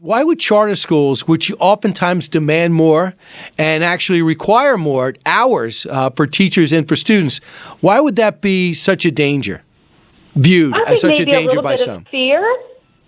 Why would charter schools, which oftentimes demand more and actually require more hours for teachers and for students, why would that be such a danger, viewed as such a danger by some? Fear.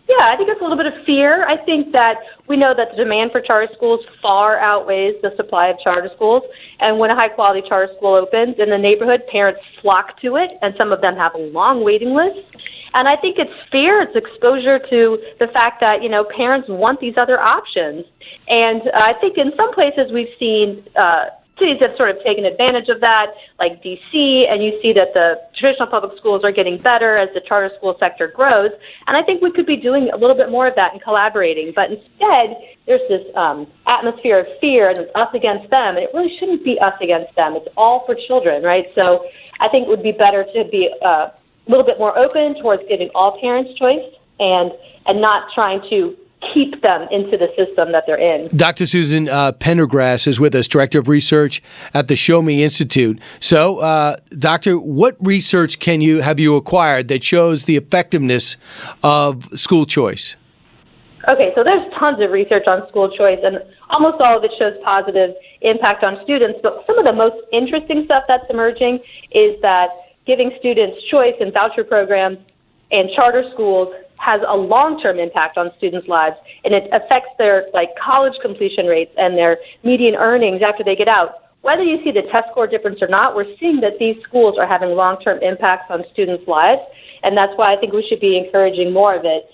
Yeah, I think it's a little bit of fear. I think that we know that the demand for charter schools far outweighs the supply of charter schools. And when a high-quality charter school opens in the neighborhood, parents flock to it, and some of them have long waiting lists. And I think it's fear, it's exposure to the fact that, parents want these other options. And I think in some places we've seen cities have sort of taken advantage of that, like D.C., and you see that the traditional public schools are getting better as the charter school sector grows. And I think we could be doing a little bit more of that and collaborating. But instead, there's this atmosphere of fear, and it's us against them. And it really shouldn't be us against them. It's all for children, right? So I think it would be better to be a little bit more open towards giving all parents choice and not trying to keep them into the system that they're in. Dr. Susan Pendergrass is with us, Director of Research at the Show Me Institute. So, Doctor, what research have you acquired that shows the effectiveness of school choice? Okay, so there's tons of research on school choice, and almost all of it shows positive impact on students. But some of the most interesting stuff that's emerging is that giving students choice in voucher programs and charter schools has a long-term impact on students' lives, and it affects their college completion rates and their median earnings after they get out. Whether you see the test score difference or not, we're seeing that these schools are having long-term impacts on students' lives, and that's why I think we should be encouraging more of it.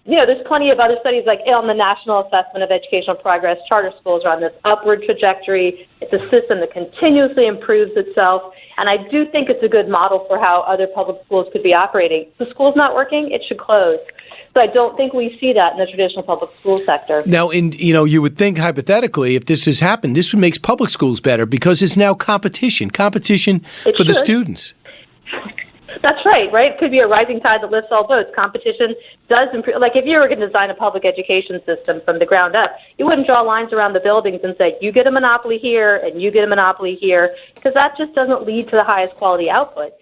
There's plenty of other studies, like on the National Assessment of Educational Progress, charter schools are on this upward trajectory. It's a system that continuously improves itself, and I do think it's a good model for how other public schools could be operating. If the school's not working, it should close. So I don't think we see that in the traditional public school sector. Now, you would think hypothetically, if this has happened, this would make public schools better because it's now competition for the students. That's right? It could be a rising tide that lifts all boats. Competition does improve. Like if you were going to design a public education system from the ground up, you wouldn't draw lines around the buildings and say, you get a monopoly here and you get a monopoly here, because that just doesn't lead to the highest quality output.